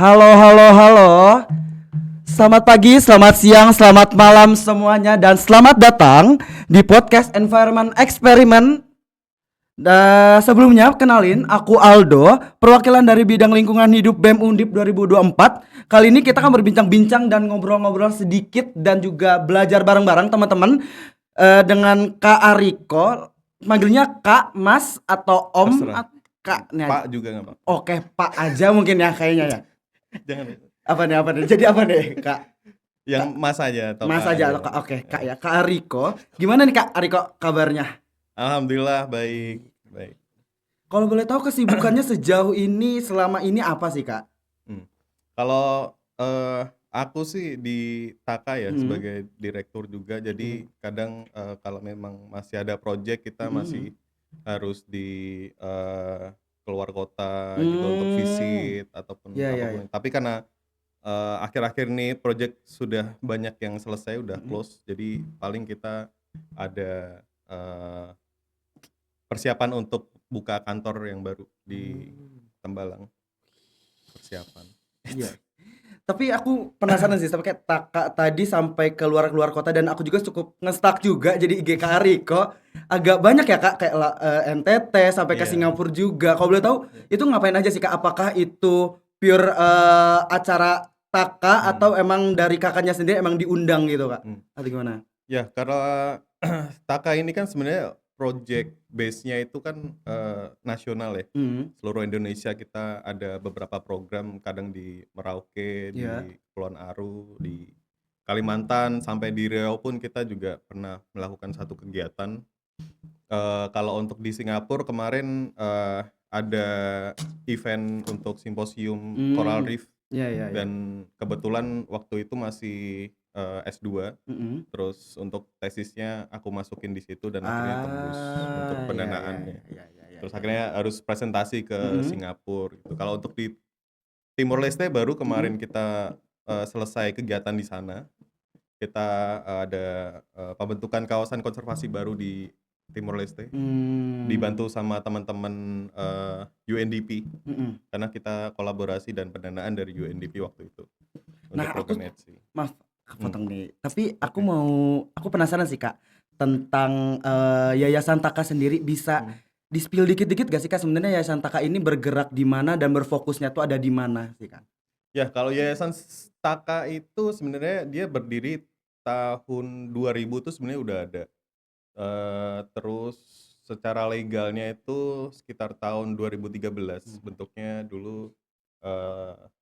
Halo, halo, halo. Selamat pagi, selamat siang, selamat malam semuanya dan selamat datang di podcast Environment Experiment. Sebelumnya kenalin, aku Aldo, perwakilan dari bidang lingkungan hidup BEM Undip 2024. Kali ini kita akan berbincang-bincang dan ngobrol-ngobrol sedikit dan juga belajar bareng-bareng teman-teman dengan Kak Ariko. Manggilnya Kak, Mas atau Om Terserah. Kak nih aja. Pak juga nggak apa. Oke, Pak aja mungkin ya kayaknya ya. Jangan Apa nih? Jadi apa nih, Kak? yang Mas aja atau Mas Kak aja aja. atau Kak? Oke, Kak ya. Kak Ariko. Gimana nih Kak Ariko kabarnya? Alhamdulillah baik, baik. Kalau boleh tahu kesibukannya sejauh ini selama ini apa sih, Kak? Kalau aku sih di Taka ya Mhm. sebagai direktur juga. Jadi kadang kalau memang masih ada project kita masih harus di keluar kota gitu untuk visit ataupun Ya, ya, ya. apapun. Tapi karena akhir-akhir ini project sudah banyak yang selesai, udah close. Jadi paling kita ada persiapan untuk buka kantor yang baru di Tembalang. Persiapan. Iya. Tapi aku penasaran sih sampai kayak Kak tadi sampai keluar kota dan aku juga cukup nge-stuck juga jadi IG Kak Ariko agak banyak ya Kak kayak NTT sampai ke Iya. Singapura juga. Kalau boleh tahu itu ngapain aja sih Kak? Apakah itu pure acara Taka atau emang dari kakaknya sendiri emang diundang gitu Kak? Atau gimana? Ya, karena Taka ini kan sebenarnya project base-nya itu kan nasional ya. Mhm. Seluruh Indonesia kita ada beberapa program, kadang di Merauke, Iya. di Kepulauan Aru, di Kalimantan, sampai di Riau pun kita juga pernah melakukan satu kegiatan. Kalau untuk di Singapura kemarin ada event untuk simposium Coral Reef, Iya, iya, iya. dan kebetulan waktu itu masih S2. Mhm. Terus untuk tesisnya aku masukin di situ dan akhirnya tembus untuk Iya, iya, pendanaannya. iya, iya, iya, Terus iya. akhirnya harus presentasi ke Singapura gitu. Kalau untuk di Timor Leste baru kemarin kita selesai kegiatan di sana. Kita ada pembentukan kawasan konservasi baru di Timor Leste, dibantu sama teman-teman UNDP, Mhm. karena kita kolaborasi dan pendanaan dari UNDP waktu itu untuk Nah, program ETSI. maaf Hmm, kepotong nih. Tapi Oke. aku penasaran sih Kak tentang Yayasan Taka sendiri bisa Hmm. di-spill dikit-dikit gak sih Kak sebenarnya Yayasan Taka ini bergerak di mana dan berfokusnya tuh ada di mana sih Kak? Ya, kalau Yayasan Taka itu sebenarnya dia berdiri tahun 2000 tuh sebenarnya udah ada. Terus secara legalnya itu sekitar tahun 2013 bentuknya dulu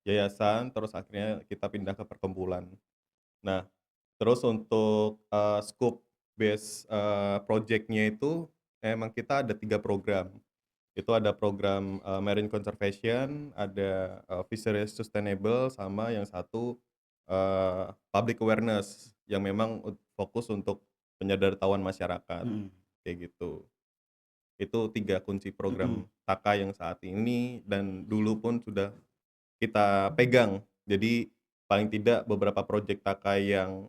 yayasan, terus akhirnya kita pindah ke perkumpulan. Nah, terus untuk scope base project-nya itu emang kita ada 3 program. Itu ada program marine conservation, ada fisheries sustainable, sama yang satu public awareness yang memang fokus untuk penyadartahuan masyarakat, Mhm, kayak gitu. Itu 3 kunci mhm. program Taka yang saat ini dan dulu pun sudah kita pegang. Jadi paling tidak beberapa proyek Taka yang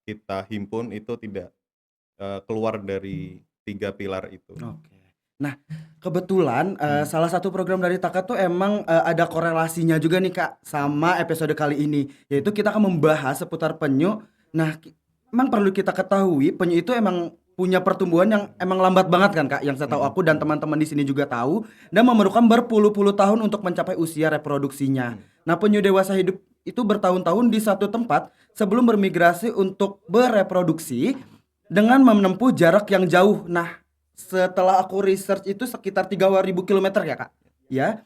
kita himpun itu tidak keluar dari 3 pilar itu. Oke. Nah, kebetulan Hmm. salah satu program dari Taka tuh emang ada korelasinya juga nih Kak sama episode kali ini, yaitu kita akan membahas seputar penyu. Nah, emang perlu kita ketahui penyu itu emang punya pertumbuhan yang emang lambat banget kan Kak, yang setahu Mhm. aku dan teman-teman di sini juga tahu dan memerlukan berpuluh-puluh tahun untuk mencapai usia reproduksinya. Nah, penyu dewasa hidup itu bertahun-tahun di satu tempat sebelum bermigrasi untuk bereproduksi dengan menempuh jarak yang jauh. Nah, setelah aku research itu sekitar 3.000 kilometer ya Kak. Ya,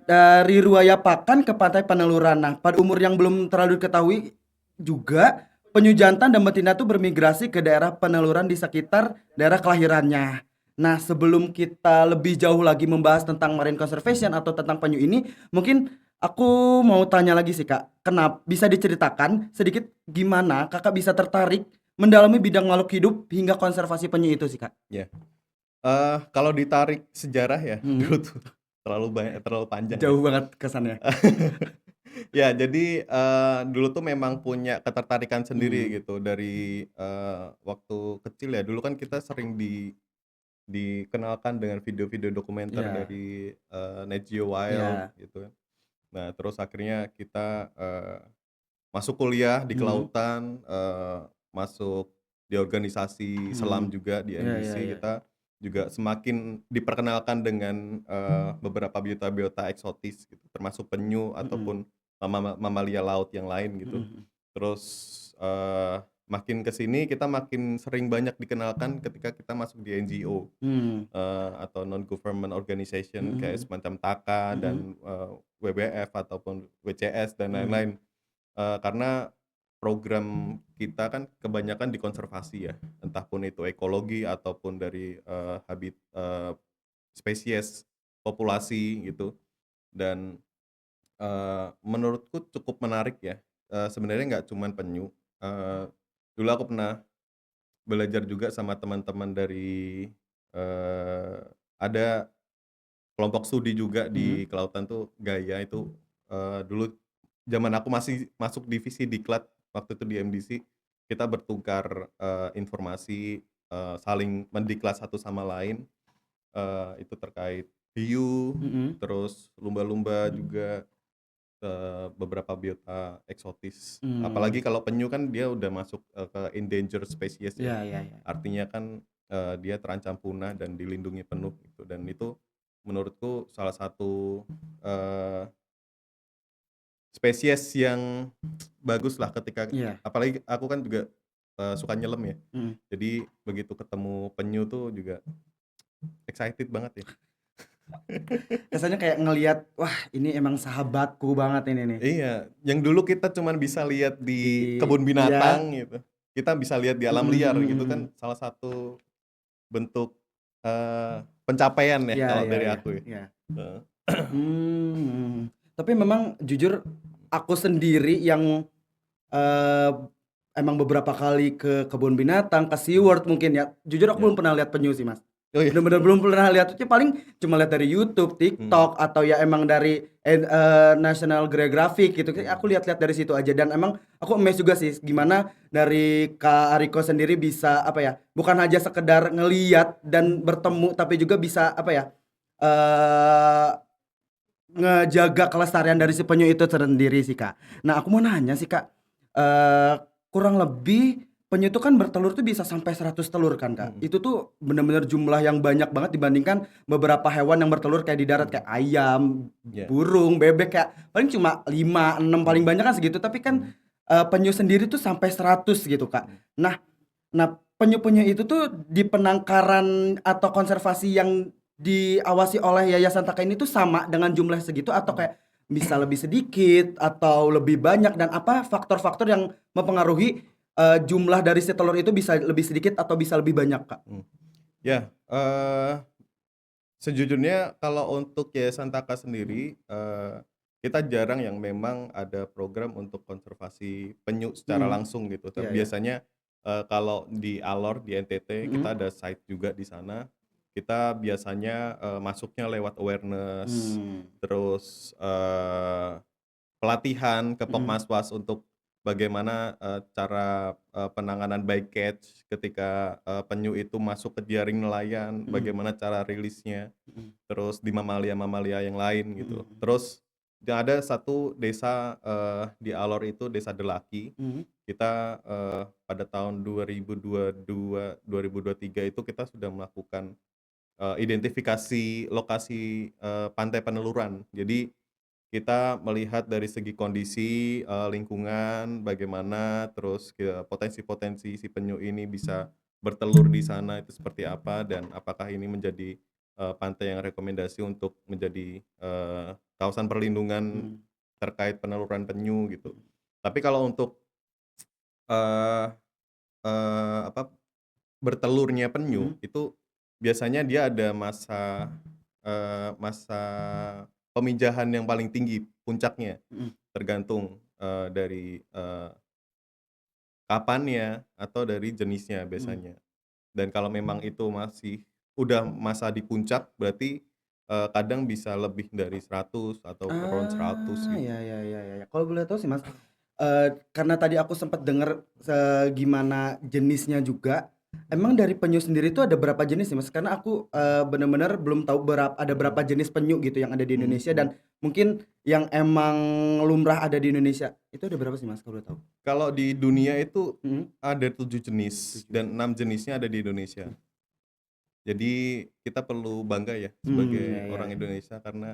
dari Ruaya Pakan ke Pantai Peneluran. Nah, pada umur yang belum terlalu diketahui juga penyu jantan dan betina itu bermigrasi ke daerah peneluran di sekitar daerah kelahirannya. Nah, sebelum kita lebih jauh lagi membahas tentang marine conservation atau tentang penyu ini, mungkin aku mau tanya lagi sih Kak. Kenapa bisa diceritakan sedikit gimana Kakak bisa tertarik mendalami bidang makhluk hidup hingga konservasi penyu itu sih Kak? Ya. Kalau ditarik sejarah ya Hmm. dulu tuh terlalu panjang ya. Jauh banget kesannya. Ya, jadi dulu tuh memang punya ketertarikan sendiri Mhm. gitu dari waktu kecil ya. Dulu kan kita sering dikenalkan dengan video-video dokumenter Iya, dari Nat Geo Wild iya. gitu kan. Nah, terus akhirnya kita, masuk kuliah di Mhm. kelautan, masuk di organisasi selam Mhm. juga di Iya iya NBC, iya. kita juga semakin diperkenalkan dengan, beberapa biota-biota eksotis gitu, termasuk penyu Mhm. ataupun mamalia laut yang lain Mhm gitu. mhm. Terus, makin ke sini kita makin sering banyak dikenalkan ketika kita masuk di NGO, Mmm. atau non government Mhm organization kayak mhm. semacam TAKA Mhm. dan, WWF ataupun WCS dan Mhm. lain-lain. Karena program kita kan kebanyakan di konservasi ya, entah pun itu ekologi ataupun dari, spesies, populasi gitu. Dan, menurutku cukup menarik ya, sebenarnya nggak cuman penyu, dulu aku pernah belajar juga sama teman-teman dari, ada kelompok studi juga Mhm. di kelautan tuh Gaia itu, dulu zaman aku masih masuk divisi Diklat waktu itu di MDC, kita bertukar, informasi, saling mendiklat satu sama lain, itu terkait hiu, Mhm. terus lumba-lumba juga, beberapa biota eksotis. Mmm. Apalagi kalau penyu kan dia udah masuk, ke endangered species ya, Iya iya iya. artinya kan, dia terancam punah dan dilindungi penuh gitu, dan itu menurutku salah satu, eee, spesies yang baguslah ketika Iya. apalagi aku kan juga, suka nyelam ya. Mhm. Jadi begitu ketemu penyu tuh juga excited banget ya. Rasanya kayak ngelihat, wah ini emang sahabatku banget ini nih. Iya, yang dulu kita cuman bisa lihat Di di kebun iya. binatang gitu, kita bisa lihat di alam Mhm liar mhm gitu kan mhm. salah satu bentuk, pencapaian ya Iya kalau iya dari iya aku ya. iya. Heeh. Mmm. Tapi memang jujur aku sendiri yang, eee, emang beberapa kali ke kebun binatang, ke SeaWorld mungkin ya, jujur aku Ya. belum pernah lihat penyu sih, Mas. Oh iya. Bener-bener belum pernah lihat, itu paling cuma lihat dari YouTube, Mhm TikTok, atau ya emang dari National Geographic gitu, kayak aku mhm lihat-lihat dari situ aja dan emang aku amazed juga sih mhm gimana dari Kak Ariko sendiri bisa, apa ya, bukan aja sekedar ngelihat dan bertemu, tapi juga bisa, apa ya, eee, ngejaga kelestarian dari mhm si penyu itu sendiri sih, Kak. Nah, aku mau nanya sih, Kak, eee, kurang lebih penyu itu kan bertelur tuh bisa sampai 100 telur kan, Kak. mhm Itu tuh bener-bener jumlah yang banyak banget dibandingkan beberapa hewan yang bertelur kayak di darat, mhm. kayak ayam, Iya. burung, bebek, kayak paling cuma 5 6 paling Mhm banyak kan segitu, tapi kan, mhm penyu sendiri tuh sampai 100 gitu, Kak. mhm Nah nah, penyu-penyu itu tuh di penangkaran atau konservasi yang diawasi oleh Yayasan Taka ini tuh sama dengan jumlah segitu atau mhm. kayak bisa lebih sedikit atau lebih banyak dan apa faktor-faktor yang mempengaruhi, jumlah dari si telur itu bisa lebih sedikit atau bisa lebih banyak, Kak? Mhm. Ya, sejujurnya kalau untuk Yayasan Taka sendiri, kita jarang yang memang ada program untuk konservasi penyu secara Mhm. langsung gitu. Iya Tapi iya. biasanya, kalau di Alor, di NTT, kita Mhm. ada site juga di sana. Kita biasanya, masuknya lewat awareness, Mmm. terus, pelatihan ke Mhm. Pokmaswas untuk bagaimana, cara, penanganan bycatch ketika, penyu itu masuk ke jaring nelayan, Mhm. bagaimana cara rilisnya, Mhm. terus di mamalia-mamalia yang lain Mhm gitu. mhm. Terus ada satu desa, di Alor itu Desa Delaki, Mhm. kita, pada tahun 2022, 2023 itu kita sudah melakukan, identifikasi lokasi, pantai peneluran. Jadi kita melihat dari segi kondisi, lingkungan bagaimana, terus potensi-potensi si penyu ini bisa bertelur di sana itu seperti apa, dan apakah ini menjadi, pantai yang rekomendasi untuk menjadi, kawasan perlindungan Mhm. terkait peneluran penyu gitu. Tapi kalau untuk, eee apa, bertelurnya penyu Mhm. itu biasanya dia ada masa pemijahan yang paling tinggi, puncaknya. Mhm. Tergantung, dari, kapannya atau dari jenisnya Mhm. biasanya. Dan kalau memang itu masih udah masa di puncak berarti, kadang bisa lebih dari 100 atau around 100 Ah, gitu. ya ya ya ya ya. Kalau boleh tahu sih, Mas, karena tadi aku sempet denger gimana jenisnya juga, emang dari penyu sendiri tuh ada berapa jenis sih, Mas? Karena aku, bener-bener belum tahu ada berapa jenis penyu gitu yang ada di Mhm Indonesia mhm dan mungkin yang emang lumrah ada di Indonesia. Itu ada berapa sih Mas kalau boleh tahu? Kalau di dunia itu Mhm. ada 7 jenis 7. dan 6 jenisnya ada di Indonesia. Jadi kita perlu bangga ya sebagai Ya ya orang ya. Indonesia karena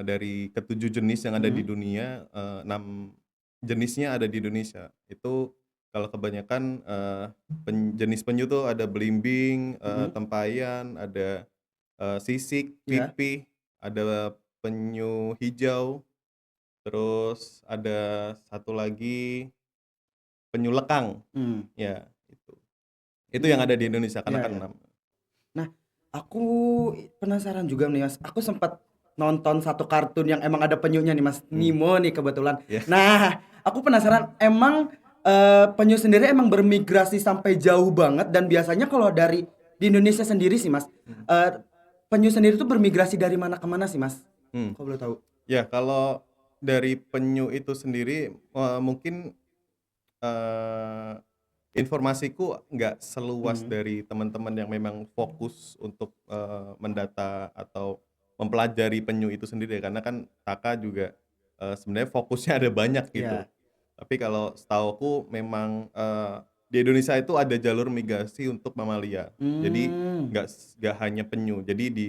dari ketujuh jenis yang ada di Mhm. dunia, 6 jenisnya ada di Indonesia. Itu kalau kebanyakan, jenis penyu tuh ada belimbing, Mhm. tempayan, ada, sisik, Iya. pipih, ada penyu hijau, terus ada satu lagi penyu lekang, Mmm. ya itu. Itu yang ada di Mmm. Indonesia karena Iya kan iya. 6. Nah, aku penasaran juga nih Mas, aku sempat nonton satu kartun yang emang ada penyunya nih Mas, Mmm, Nemo nih kebetulan. iya. Nah, aku penasaran emang, penyu sendiri emang bermigrasi sampai jauh banget dan biasanya kalau dari di Indonesia sendiri sih Mas, Mhm, eee, penyu sendiri tuh bermigrasi dari mana ke mana sih Mas? mmm. Kalau boleh tahu? Ya, kalau dari penyu itu sendiri, mungkin, eee, informasiku nggak seluas Mhm. dari teman-teman yang memang fokus untuk, mendata atau mempelajari penyu itu sendiri ya, karena kan Kakak juga, sebenarnya fokusnya ada banyak gitu. Iya. Tapi kalau setahuku memang, di Indonesia itu ada jalur migrasi untuk mamalia. Jadi Mmm. nggak hanya penyu. Jadi di,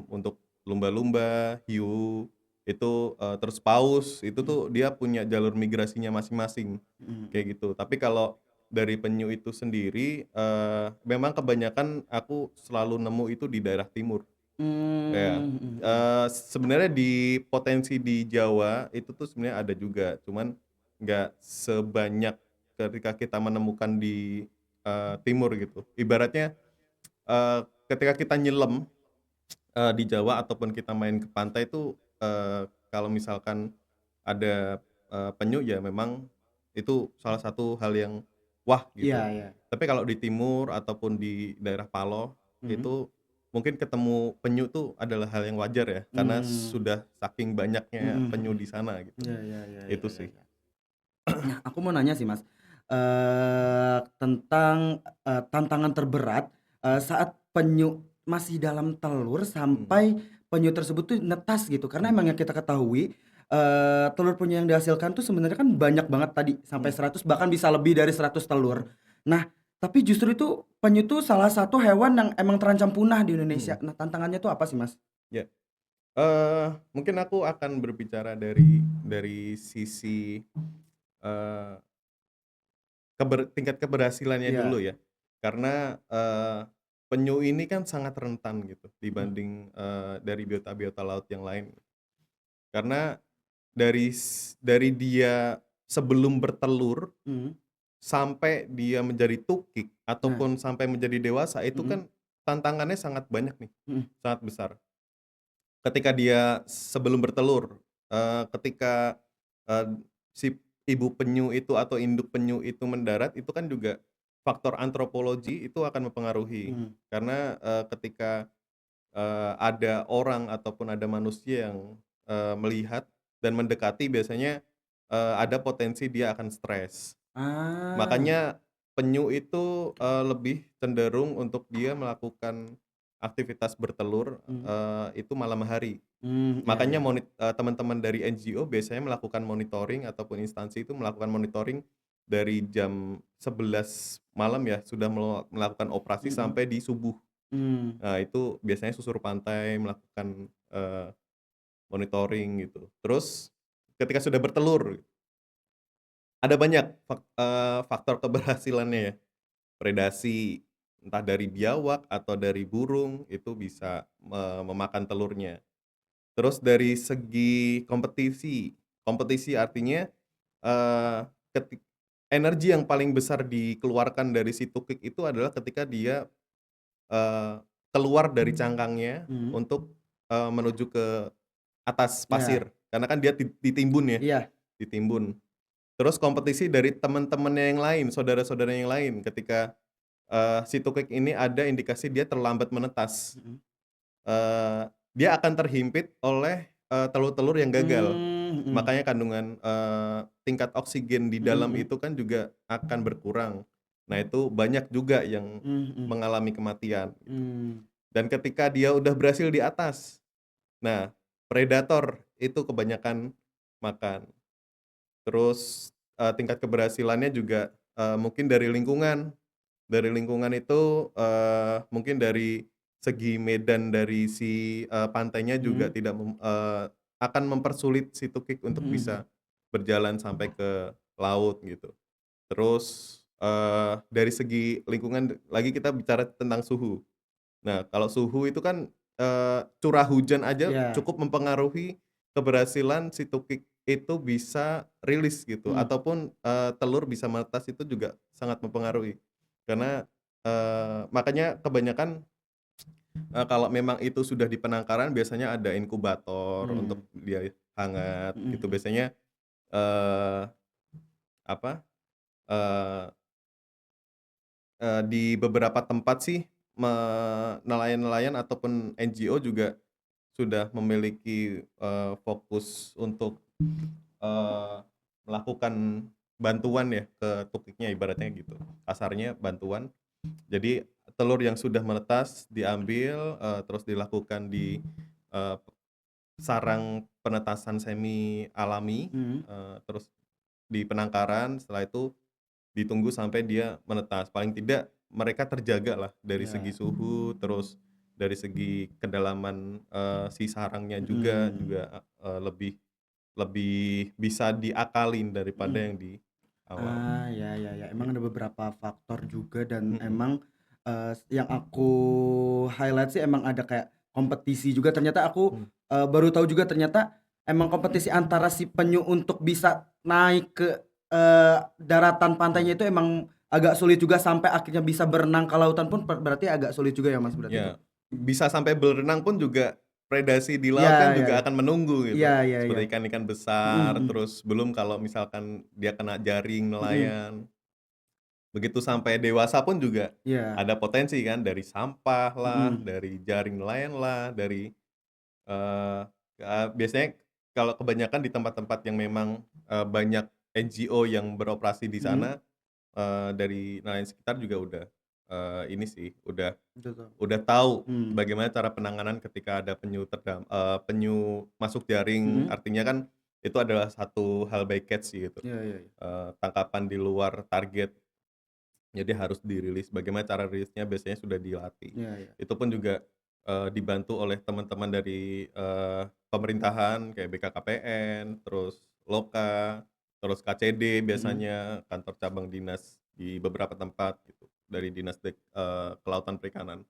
untuk lumba-lumba, hiu, itu, terus paus, itu Mhm. tuh dia punya jalur migrasinya masing-masing, Mhm mhm. kayak gitu. Tapi kalau dari penyu itu sendiri, memang kebanyakan aku selalu nemu itu di daerah timur. Ya, Mmm, mhm mhm. sebenarnya di potensi di Jawa itu tuh sebenarnya ada juga, cuman nggak sebanyak ketika kita menemukan di, timur gitu. Ibaratnya, ketika kita nyelam, di Jawa ataupun kita main ke pantai itu, kalau misalkan ada, penyu ya memang itu salah satu hal yang wah Iya gitu. iya. Tapi kalau di timur ataupun di daerah Paloh, Mhm. itu mungkin ketemu penyu tuh adalah hal yang wajar ya, karena Mmm. sudah saking banyaknya Mhm penyu mhm. di sana gitu. Iya iya iya iya Itu iya sih. iya. Nah, aku mau nanya sih, Mas, tentang, tantangan terberat, saat penyu masih dalam telur Mhm, sampai penyu tersebut tuh netas gitu. Karena mhm, emang yang kita ketahui, telur penyu yang dihasilkan tuh sebenarnya kan banyak banget tadi, sampai mhm, 100 bahkan bisa lebih dari 100 telur. mhm, Nah, tapi justru itu penyu tuh salah satu hewan yang emang terancam punah di Indonesia. mhm, Nah, tantangannya tuh apa sih, Mas? ya, mungkin aku akan berbicara dari sisi, eee, tingkat keberhasilannya Iya. dulu ya. Karena, penyu ini kan sangat rentan gitu Mhm dibanding, dari biota-biota laut yang lain. Karena dari dia sebelum bertelur mhm. sampai dia menjadi tukik Nah, ataupun sampai menjadi dewasa itu mhm kan tantangannya sangat banyak nih, mhm. sangat besar. Ketika dia sebelum bertelur, ketika, eee, si ibu penyu itu atau induk penyu itu mendarat, itu kan juga faktor antropologi itu akan mempengaruhi. Mhm Karena, ketika, ada orang ataupun ada manusia yang, melihat dan mendekati biasanya, ada potensi dia akan stres. ah, Makanya penyu itu, lebih cenderung untuk dia melakukan aktivitas bertelur, mhm, itu malam hari. iya Makanya iya. teman-teman dari NGO biasanya melakukan monitoring ataupun instansi itu melakukan monitoring dari jam 11 malam ya, sudah melakukan operasi Mhm, sampai di subuh. mmm, Nah, itu biasanya susur pantai melakukan, monitoring gitu. Terus ketika sudah bertelur, ada banyak faktor keberhasilannya ya. Predasi, entah dari biawak atau dari burung, itu bisa memakan telurnya. Terus dari segi kompetisi, kompetisi artinya, eee, ketik energi yang paling besar dikeluarkan dari si tukik itu adalah ketika dia, eee, keluar dari cangkangnya mhm, untuk, menuju ke atas iya pasir, karena kan dia ditimbun ya, iya, ditimbun. Terus kompetisi dari teman-temannya yang lain, saudara-saudaranya yang lain ketika si tukik ini ada indikasi dia terlambat menetas, mhm, dia akan terhimpit oleh, telur-telur yang gagal. mmm, mhm, Makanya kandungan, tingkat oksigen di mhm dalam mhm, itu kan juga akan berkurang. Nah, itu banyak juga yang mmm, mhm, mengalami kematian gitu. mmm, Dan ketika dia udah berhasil di atas, nah predator itu kebanyakan makan. Terus, tingkat keberhasilannya juga, mungkin dari lingkungan. Dari lingkungan itu, mungkin dari segi medan dari si, pantainya juga Mhm, akan mempersulit si tukik untuk mhm mhm. bisa berjalan sampai ke laut gitu. Terus, dari segi lingkungan lagi kita bicara tentang suhu. Nah, kalau suhu itu kan, curah hujan aja Iya, cukup mempengaruhi keberhasilan si tukik itu bisa rilis gitu, mhm, ataupun, telur bisa menetas itu juga sangat mempengaruhi. Karena, makanya kebanyakan, kalau memang itu sudah di penangkaran biasanya ada inkubator untuk mmm, dia hangat mhm gitu. mhm. Biasanya, eee, apa, eee di beberapa tempat sih nelayan-nelayan ataupun NGO juga sudah memiliki, fokus untuk, eee, melakukan bantuan ya ke tukiknya ibaratnya gitu, kasarnya bantuan. Jadi telur yang sudah menetas diambil, terus dilakukan di, eee, sarang penetasan semi alami, Mhm, terus di penangkaran, setelah itu ditunggu sampai dia menetas, paling tidak mereka terjagalah dari segi iya, suhu, terus dari segi kedalaman, si sarangnya juga mhm, lebih lebih bisa diakalin daripada mhm. yang di awal, Ya ya ya, emang ada gitu. beberapa faktor juga dan Mhm, emang, yang aku highlight sih emang ada kayak kompetisi juga ternyata aku, mmm, baru tahu juga ternyata emang kompetisi antara si penyu untuk bisa naik ke, daratan mhm. pantainya itu emang agak sulit juga sampai akhirnya bisa berenang ke lautan pun berarti agak sulit juga ya Mas berarti itu? Ya, bisa sampai berenang pun juga predasi di Iya laut kan iya juga iya. akan menunggu Iya gitu, iya iya. seperti ikan-ikan Mhm besar, mhm. terus belum kalau misalkan dia kena jaring Mhm. nelayan. Begitu sampai dewasa pun juga Iya. ada potensi kan dari sampah lah, Mhm. dari jaring nelayan lah, dari, eee, biasanya kalau kebanyakan di tempat-tempat yang memang, banyak NGO yang beroperasi di Mhm. sana, dari nelayan sekitar juga udah, ini sih, Betul. udah tahu Mmm. bagaimana cara penanganan ketika ada penyu masuk jaring, Mhm. artinya kan itu adalah satu hal by catch gitu, Iya iya iya. tangkapan di luar target. Jadi harus dirilis, bagaimana cara rilisnya biasanya sudah dilatih. Iya iya. Itu pun juga, dibantu oleh teman-teman dari, pemerintahan kayak BKKPN, terus Loka, terus KCD Mhm. biasanya, kantor cabang dinas di beberapa tempat gitu, dari dinas kelautan perikanan,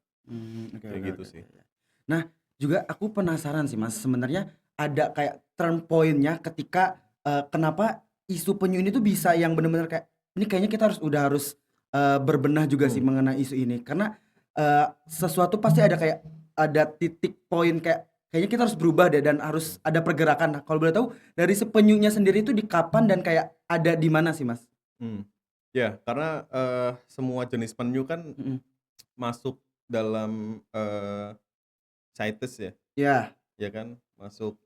Oke kayak oke gitu oke sih. oke, iya. Nah, juga aku penasaran sih, Mas, sebenarnya ada kayak turn point-nya ketika, kenapa isu penyu ini tuh bisa yang bener-bener kayak, ini kayaknya kita harus, berbenah juga sih Mmm, mengenai isu ini. Karena, sesuatu pasti ada kayak, ada titik poin kayak, kayaknya kita harus berubah deh dan harus ada pergerakan. Nah, kalau boleh tahu dari si penyunya sendiri itu di kapan dan kayak ada di mana sih, Mas? mhm. Ya, karena, semua jenis penyu kan Mhm. masuk dalam, CITES ya. Iya. Ya kan, masuk,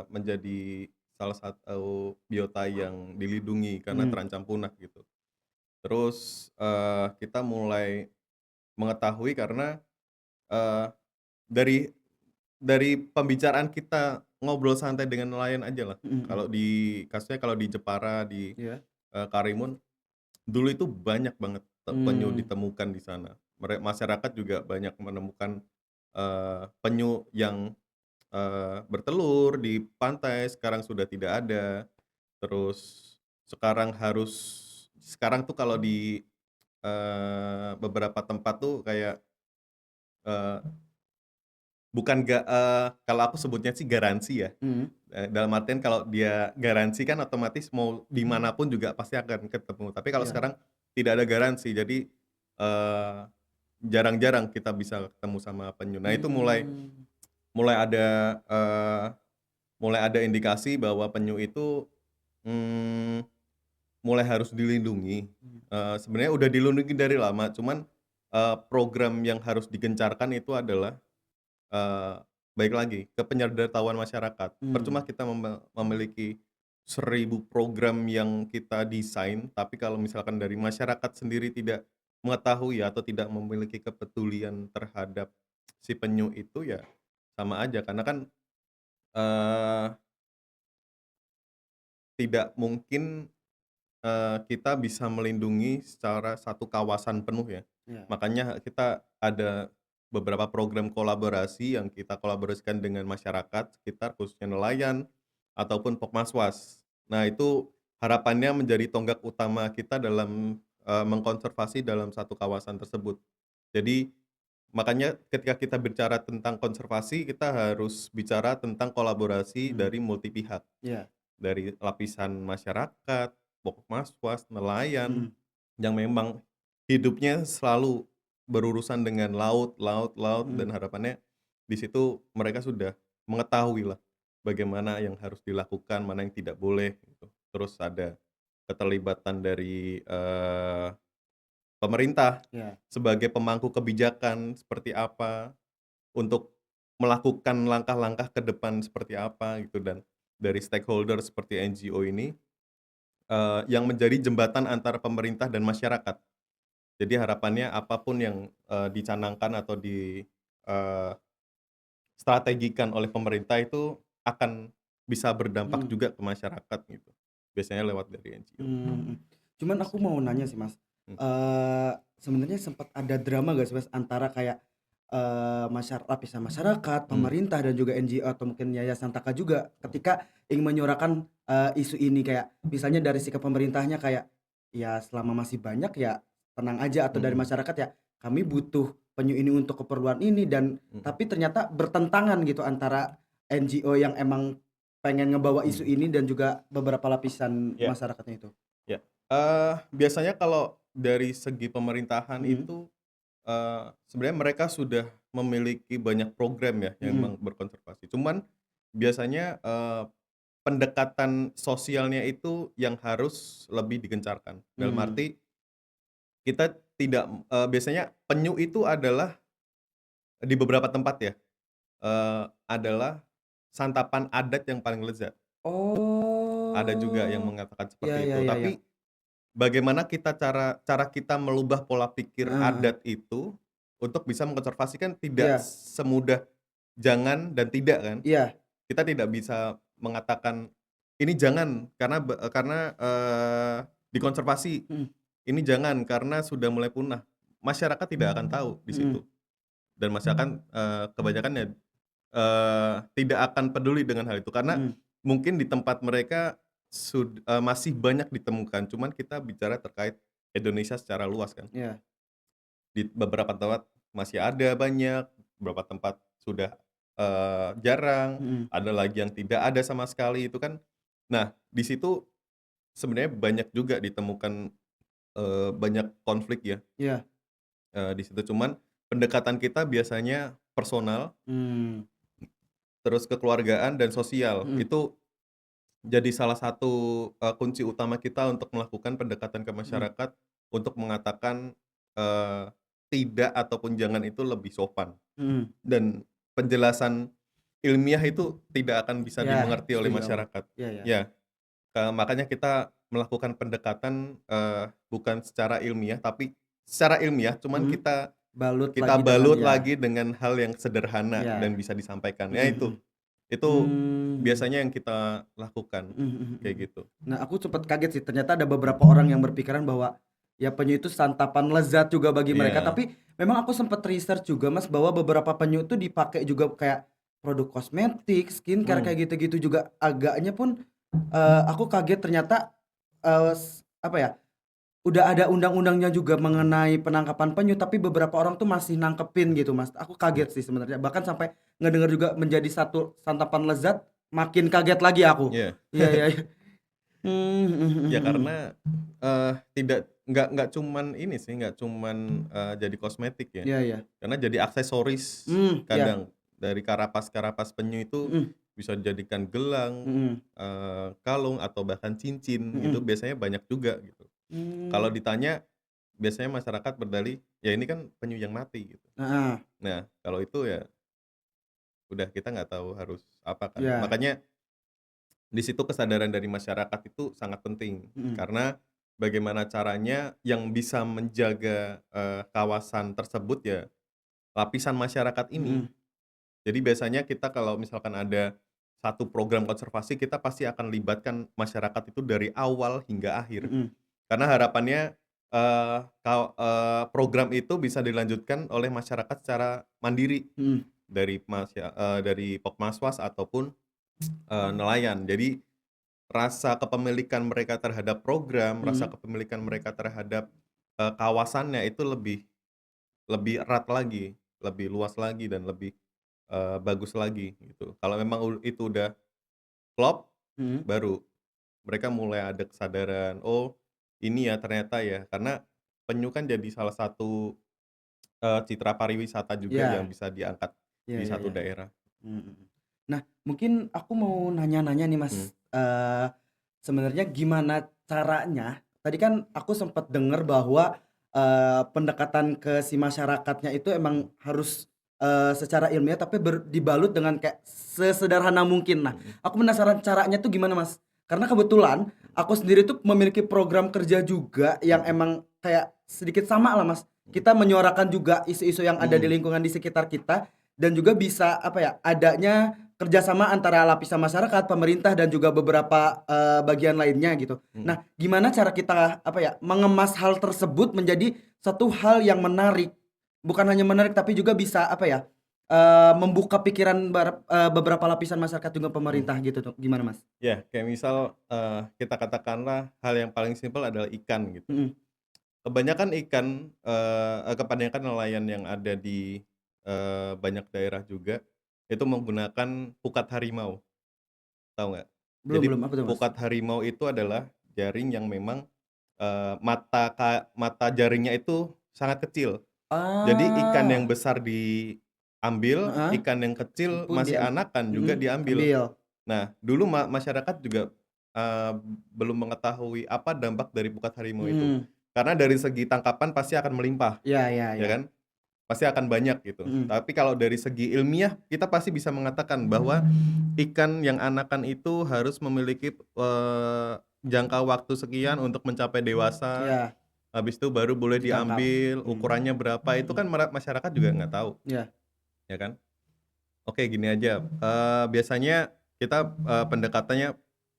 menjadi salah satu biota yang dilindungi karena Mhm. terancam punah gitu. Terus, kita mulai mengetahui karena, eee, dari pembicaraan kita ngobrol santai dengan nelayan aja lah. Mhm mhm. Kalau kasusnya kalau di Jepara, di, Iya. Karimun, dulu itu banyak banget penyu Mmm. ditemukan di sana. Masyarakat juga banyak menemukan, penyu yang bertelur di pantai sekarang sudah tidak ada, terus sekarang tuh kalau di, beberapa tempat tuh kayak, eee, bukan kalau aku sebutnya sih garansi ya, Mhm. dalam artian kalau dia garansi kan otomatis mau di mana pun juga pasti akan ketemu, tapi kalau Iya. sekarang tidak ada garansi, jadi, eee, jarang-jarang kita bisa ketemu sama penyu. Nah itu mulai Mmm. mulai ada, eee mulai ada indikasi bahwa penyu itu, mmm, mulai harus dilindungi. Mhm. Sebenarnya udah dilindungi dari lama, cuman, program yang harus digencarkan itu adalah, eee, baik lagi ke penyertahuan masyarakat. Percuma Mmm. kita memiliki 1.000 program yang kita desain, tapi kalau misalkan dari masyarakat sendiri tidak mengetahui atau tidak memiliki kepedulian terhadap si penyu itu, ya sama aja. Karena kan eee, tidak mungkin, kita bisa melindungi secara satu kawasan penuh ya. Iya. Makanya kita ada beberapa program kolaborasi yang kita kolaborasikan dengan masyarakat sekitar khususnya nelayan ataupun Pokmaswas. Nah itu harapannya menjadi tonggak utama kita dalam, mengkonservasi dalam satu kawasan tersebut. Jadi makanya ketika kita bicara tentang konservasi, kita harus bicara tentang kolaborasi Mhm. dari multi pihak. Iya. Dari lapisan masyarakat, Pokmaswas, nelayan, Mhm. yang memang hidupnya selalu berurusan dengan laut laut laut Mhm. dan harapannya di situ mereka sudah mengetahuilah bagaimana yang harus dilakukan, mana yang tidak boleh gitu. Terus ada keterlibatan dari, pemerintah Iya. sebagai pemangku kebijakan seperti apa, untuk melakukan langkah-langkah ke depan seperti apa gitu dan dari stakeholder seperti NGO ini, yang menjadi jembatan antara pemerintah dan masyarakat. Jadi harapannya apapun yang, dicanangkan atau eee, strategikan oleh pemerintah itu akan bisa berdampak Mhm. juga ke masyarakat gitu, biasanya lewat dari NGO. Mhm. Cuman aku mau nanya sih, Mas, Mmm, sebenarnya sempat ada drama gak sih, Mas, antara kayak, lapisan masyarakat, mmm, pemerintah, dan juga NGO atau mungkin Yayasan Taka juga ketika ingin menyuarakan, isu ini kayak misalnya dari sikap pemerintahnya kayak, ya selama masih banyak ya tenang aja, atau dari mhm, masyarakat ya kami butuh penyu ini untuk keperluan ini, dan mhm, tapi ternyata bertentangan gitu antara NGO yang emang pengen ngebawa isu mhm, ini dan juga beberapa lapisan iya, masyarakatnya itu. iya. Biasanya kalau dari segi pemerintahan Mhm. itu, sebenarnya mereka sudah memiliki banyak program ya yang Mhm. memang berkonservasi. Cuman biasanya, pendekatan sosialnya itu yang harus lebih digencarkan. Dalam Mmm. arti kita tidak biasanya penyu itu adalah di beberapa tempat ya, adalah santapan adat yang paling lezat. Ada juga yang Oh. mengatakan Ya seperti ya itu. ya ya. Tapi bagaimana kita cara cara kita melubah pola pikir Heeh heeh. adat itu untuk bisa mengkonservasi kan tidak Iya. semudah jangan dan tidak kan. Iya. Kita tidak bisa mengatakan, "Ini jangan karena, dikonservasi, Mhm. ini jangan karena sudah mulai punah." Masyarakat tidak akan tahu di situ Mhm. dan masyarakat, kebanyakan ya, tidak akan peduli dengan hal itu karena Mhm. mungkin di tempat mereka masih banyak ditemukan, cuman kita bicara terkait Indonesia secara luas kan. Iya. Di beberapa tempat masih ada banyak, beberapa tempat sudah, jarang, Mhm. ada lagi yang tidak ada sama sekali itu kan. Nah, di situ sebenarnya banyak juga ditemukan, banyak konflik ya, Iya. di situ. Cuman pendekatan kita biasanya personal, Mmm. terus kekeluargaan dan sosial. Mhm. Itu jadi salah satu, kunci utama kita untuk melakukan pendekatan ke Mhm. masyarakat untuk mengatakan, eee, tidak ataupun jangan itu lebih sopan. Mhm. Dan penjelasan ilmiah itu tidak akan bisa Iya, dimengerti oleh setuju aku. masyarakat. Iya iya. Ya, makanya kita melakukan pendekatan, bukan secara ilmiah, tapi secara ilmiah cuman Mhm. kita Balut kita lagi dengan balut iya. lagi dengan hal yang sederhana dan Iya. bisa disampaikan. Ya Mhm mhm. itu Mmm. biasanya yang kita lakukan, Mhm mhm mhm. kayak gitu. Nah, aku sempet kaget sih, ternyata ada beberapa orang yang berpikiran bahwa, ya penyu itu santapan lezat juga bagi mereka, Iya, tapi memang aku sempet research juga, Mas, bahwa beberapa penyu itu dipakai juga kayak produk kosmetik, skincare, mmm, kayak gitu-gitu juga. Agaknya pun, aku kaget ternyata, apa ya, udah ada undang-undangnya juga mengenai penangkapan penyu, tapi beberapa orang tuh masih nangkepin gitu, Mas. Aku iya, kaget sih sebenarnya, bahkan sampai ngedenger juga menjadi satu santapan lezat, makin kaget lagi aku. iya. Iya iya iya. Mmm, mhm Ya mhm mhm. karena, tidak nggak cuman ini sih, nggak cuman, jadi kosmetik ya, Iya iya. karena jadi aksesoris Iya. kadang, dari karapas-karapas penyu itu Mhm. bisa dijadikan gelang, Mhm. kalung, atau bahkan cincin, itu Mhm. biasanya banyak juga gitu. Kalau Mmm. ditanya, biasanya masyarakat berdalih, "Ya ini kan penyu yang mati," gitu. Heeh. Nah, kalau itu ya udah kita nggak tahu harus apa kan. Iya. Makanya di situ kesadaran dari masyarakat itu sangat penting, Mhm. karena bagaimana caranya yang bisa menjaga, kawasan tersebut ya lapisan masyarakat ini. Mhm. Jadi biasanya kita kalau misalkan ada satu program konservasi kita pasti akan libatkan masyarakat itu dari awal hingga akhir. Mhm. Karena harapannya, program itu bisa dilanjutkan oleh masyarakat secara mandiri Mhm. dari Pokmaswas ataupun, nelayan. Jadi rasa kepemilikan mereka terhadap program, rasa Mhm. kepemilikan mereka terhadap, kawasannya itu lebih lebih erat lagi, lebih luas lagi dan lebih, bagus lagi gitu. Kalau memang itu udah klop, Mhm. baru mereka mulai ada kesadaran, "Oh, ini ya ternyata ya." Karena penyu kan jadi salah satu, citra pariwisata juga yang Iya. bisa diangkat Iya di iya satu iya. daerah. Mhm. Nah, mungkin aku mau nanya-nanya nih, Mmm, Mas, sebenarnya gimana caranya tadi kan aku sempet denger bahwa, pendekatan ke si masyarakatnya itu mhm emang harus, secara ilmiah tapi dibalut dengan kayak sesederhana mungkin. Nah, mhm aku penasaran caranya tuh gimana, Mas? Karena kebetulan aku sendiri tuh memiliki program kerja juga yang mhm emang kayak sedikit sama lah, Mas. mhm Kita menyuarakan juga isu-isu yang ada di mhm lingkungan di sekitar kita dan juga bisa, apa ya, adanya kerjasama antara lapisan masyarakat, pemerintah, dan juga beberapa, bagian lainnya gitu. mhm. Nah, gimana cara kita, apa ya, mengemas hal tersebut menjadi satu hal yang menarik? Bukan hanya menarik tapi juga bisa, apa ya, membuka pikiran beberapa lapisan masyarakat juga Mhm. pemerintah gitu tuh, gimana Mas? Ya, kayak misal, kita katakanlah hal yang paling simpel adalah ikan gitu. Mhm. Kebanyakan ikan, kebanyakan nelayan yang ada di, banyak daerah juga, itu menggunakan pukat harimau, tahu nggak? Belum Jadi belum, apa tuh Mas? pukat harimau itu adalah jaring yang memang, mata jaringnya itu sangat kecil. Jadi ikan yang Ah, besar diambil, heeh, ikan yang kecil pun masih anakan juga diambil. ambil. Nah, dulu masyarakat juga, belum mengetahui apa dampak dari pukat harimau itu. Mhm. Karena dari segi tangkapan pasti akan melimpah, Iya iya ya iya. kan? Pasti akan banyak gitu. Mhm. Tapi kalau dari segi ilmiah, kita pasti bisa mengatakan bahwa ikan yang anakan itu harus memiliki, jangka waktu sekian untuk mencapai dewasa, Iya, habis itu baru boleh ditangkap. diambil, Mhm. ukurannya berapa, itu Mhm. kan masyarakat juga nggak tahu, Iya. ya kan? Oke, gini aja, biasanya kita, pendekatannya,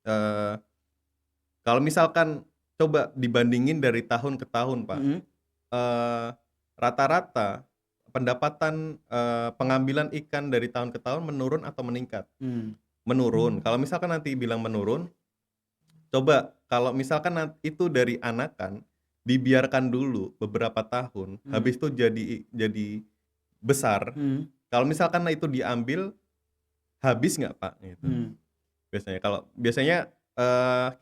eee, kalau misalkan coba dibandingin dari tahun ke tahun, Pak, Mhm. eee, rata-rata pendapatan, pengambilan ikan dari tahun ke tahun menurun atau meningkat? Mmm. Menurun. Kalau misalkan nanti bilang menurun, coba kalau misalkan itu dari anakan, dibiarkan dulu beberapa tahun, Mhm. habis itu jadi besar, Mhm. kalau misalkan itu diambil, habis nggak, Pak? Gitu. Mhm. Biasanya,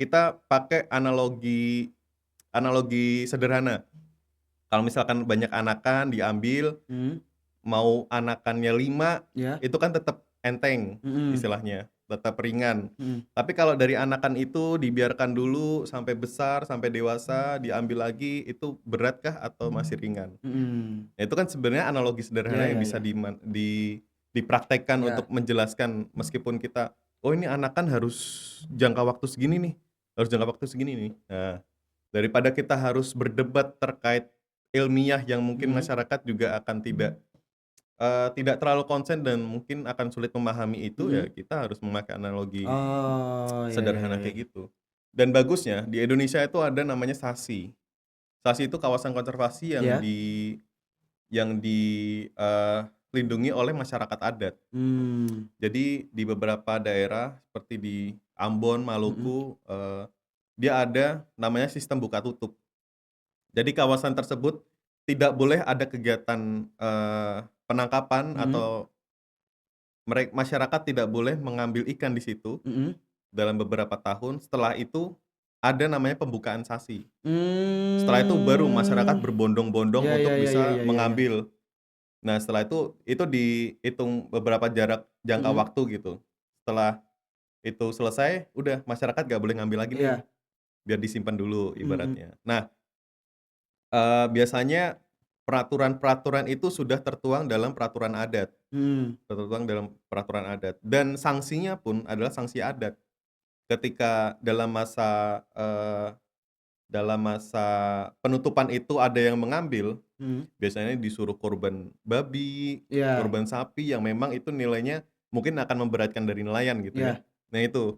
kita pakai analogi analogi sederhana. Kalau misalkan banyak anakan diambil, Mhm. mau anakannya 5 Iya. itu kan tetap enteng Mhm. istilahnya, tetap ringan. Mhm. Tapi kalau dari anakan itu dibiarkan dulu sampai besar, sampai dewasa, diambil lagi, itu beratkah atau masih ringan? Mhm. Nah, itu kan sebenarnya analogi Iya sederhana yang iya bisa iya. dipraktekkan untuk Iya. menjelaskan meskipun kita, "Oh, ini anakan harus jangka waktu segini nih, harus jangka waktu segini nih." Nah, daripada kita harus berdebat terkait ilmiah yang mungkin Mhm. masyarakat juga akan tidak terlalu konsen dan mungkin akan sulit memahami itu, ya Mhm. kita harus memakai analogi Oh, iya iya sederhana iya iya. kayak gitu. Dan bagusnya di Indonesia itu ada namanya SASI. SASI itu kawasan konservasi Iya? lindungi oleh masyarakat adat. Mmm. Jadi di beberapa daerah seperti di Ambon, Mhm. Maluku, dia ada namanya sistem buka tutup. Jadi kawasan tersebut tidak boleh ada kegiatan, penangkapan Mhm. atau masyarakat tidak boleh mengambil ikan di situ Mhm. dalam beberapa tahun. Setelah itu ada namanya pembukaan SASI. Setelah itu baru masyarakat Mmm. berbondong-bondong Iya iya untuk iya iya bisa iya iya iya. mengambil. Nah, setelah itu dihitung beberapa jangka Mhm. waktu gitu. Setelah itu selesai, udah masyarakat nggak boleh ngambil lagi nih, Iya. biar disimpan dulu Mhm. ibaratnya. Nah, biasanya peraturan-peraturan itu sudah tertuang dalam peraturan adat, Mhm. dan sanksinya pun adalah sanksi adat. Ketika dalam masa penutupan itu ada yang mengambil, Mhm. biasanya disuruh korban babi, Iya. korban sapi yang memang itu nilainya mungkin akan memberatkan dari nelayan gitu kan. Iya. Nah itu,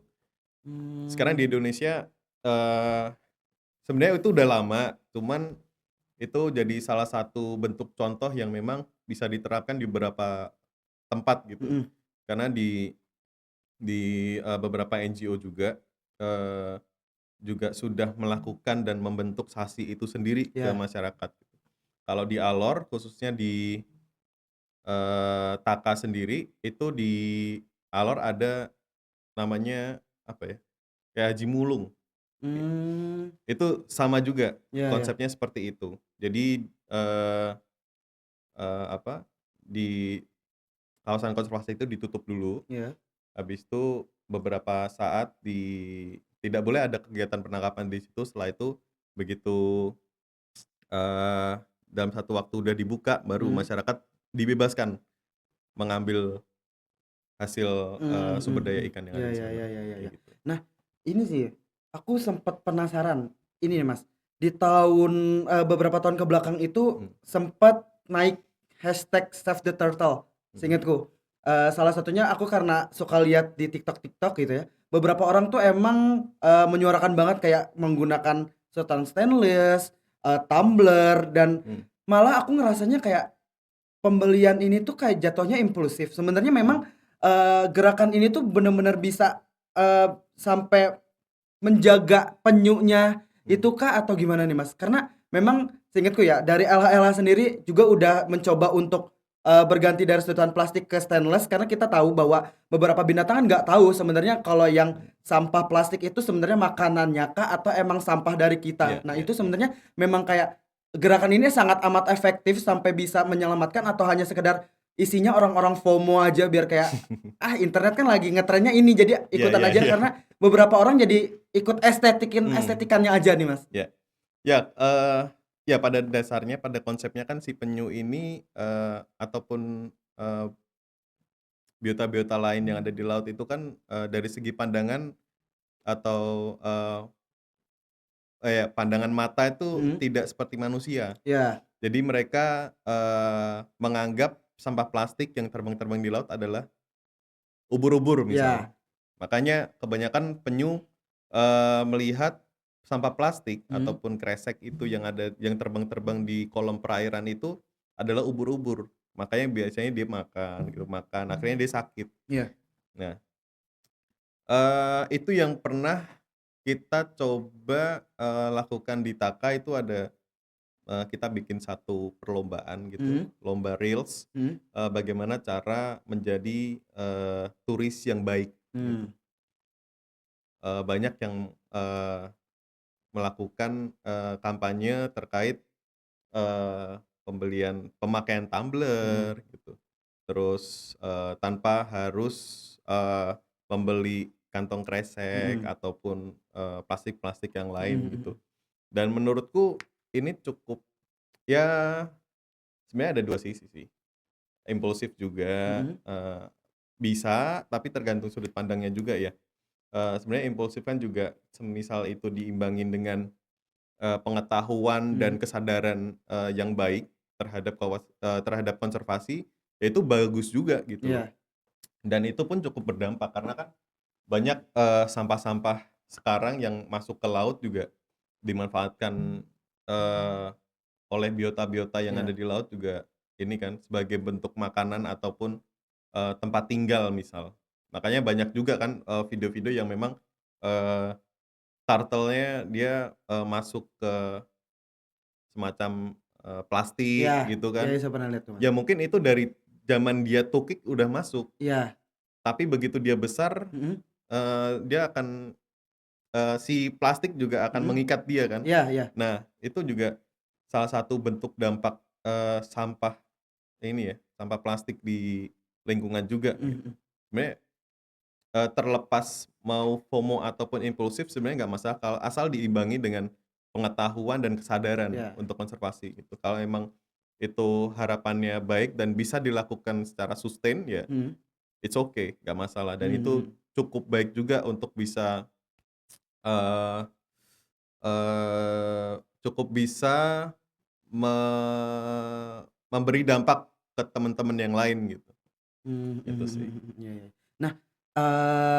sekarang di Mmm, Indonesia, eee, sebenarnya itu udah lama, cuman itu jadi salah satu bentuk contoh yang memang bisa diterapkan di beberapa tempat gitu. mhm, Karena di beberapa NGO juga, eee, juga sudah melakukan dan membentuk SASI itu sendiri ke iya, masyarakat. Kalau di Alor khususnya di Taka sendiri, itu di Alor ada namanya, apa ya, kayak Haji Mulung, mmm, itu sama juga iya iya, konsepnya seperti itu. Jadi, eee apa, di kawasan konservasi itu ditutup dulu, iya, habis itu beberapa saat tidak boleh ada kegiatan penangkapan di situ, setelah itu begitu, eee, dalam satu waktu udah dibuka, baru mhm, masyarakat dibebaskan mengambil hasil, mhm mhm sumber daya mhm, ikan yang iya ada di iya sana, iya iya iya iya. kayak gitu. Nah, ini sih, aku sempet penasaran, ini nih Mas, di tahun, beberapa tahun ke belakang itu Mhm sempet naik hashtag Save the Turtle, mhm seingetku. Salah satunya aku karena suka lihat di TikTok-TikTok gitu ya, beberapa orang tuh emang, menyuarakan banget kayak menggunakan sedotan stainless, tumbler, dan mhm malah aku ngerasanya kayak pembelian ini tuh kayak jatuhnya impulsif. Sebenarnya mhm memang, gerakan ini tuh bener-bener bisa, sampai menjaga penyunya mhm. itu kah atau gimana nih, Mas? Karena memang seingetku ya dari LH-LH sendiri juga udah mencoba untuk, berganti dari sedotan plastik ke stainless karena kita tahu bahwa beberapa binatang kan nggak tahu sebenarnya kalau yang Mhm. sampah plastik itu sebenarnya makanannya kah atau emang sampah dari Iya kita. Nah iya itu iya. sebenarnya memang kayak gerakan ini sangat amat efektif sampai bisa menyelamatkan atau hanya sekedar isinya orang-orang FOMO aja biar kayak, "Ah, internet kan lagi ngetrennya ini jadi Iya ikutan iya aja," iya. karena beberapa orang jadi ikut Mhm, estetikannya aja nih, Mas. iya. Ya, ya pada dasarnya, pada konsepnya kan si penyu ini, ataupun, biota-biota lain yang ada di laut itu kan, dari segi pandangan atau, ya pandangan mata itu Mhm, tidak seperti manusia. iya Jadi mereka, menganggap sampah plastik yang terbang-terbang di laut adalah ubur-ubur misal. iya, Makanya kebanyakan penyu, melihat sampah plastik mhm, ataupun kresek itu yang terbang-terbang di kolom perairan itu adalah ubur-ubur. Makanya biasanya dia makan gitu, makan, akhirnya dia sakit. iya, Nah, itu yang pernah kita coba, lakukan di Taka itu ada, kita bikin satu perlombaan gitu, mhm, lomba reels, mhm, bagaimana cara menjadi, turis yang baik gitu. mmm, Banyak yang, melakukan, kampanye terkait, pemakaian mhm, tumbler gitu. Terus, tanpa harus, membeli kantong kresek mhm, ataupun, plastik-plastik yang mhm lain gitu. mhm, Dan menurutku ini cukup, ya sebenarnya ada 2 sisi sih, impulsif juga, mhm, bisa, tapi tergantung sudut pandangnya juga ya. Sebenarnya impulsif kan juga semisal itu diimbangin dengan, pengetahuan dan mhm, kesadaran, yang baik terhadap konservasi, ya itu bagus juga gitu loh. iya, Dan itu pun cukup berdampak karena kan banyak, sampah-sampah sekarang yang masuk ke laut juga dimanfaatkan, eee, oleh biota-biota yang ada iya, di laut juga ini kan sebagai bentuk makanan ataupun, tempat tinggal misal. Makanya banyak juga kan, video-video yang memang, eee, turtle-nya dia, masuk ke semacam, iya, plastik gitu iya, kan. saya pernah lihat tuh, Mas. Ya mungkin itu dari zaman dia tukik udah masuk, Iya, tapi begitu dia besar, mhm, dia akan, si plastik juga akan mhm, mengikat dia kan. iya iya, Nah, itu juga salah satu bentuk dampak, sampah ini ya, sampah plastik di lingkungan juga mhm gitu. mhm, Sebenarnya, terlepas mau FOMO ataupun impulsif sebenarnya nggak masalah asal diimbangi dengan pengetahuan dan kesadaran iya, untuk konservasi gitu. Kalau emang itu harapannya baik dan bisa dilakukan secara sustain ya mhm, it's okay, nggak masalah dan mhm itu mhm, cukup baik juga untuk bisa, eee cukup bisa me memberi dampak ke teman-teman yang lain gitu. Itu sih. Iya, iya. Nah,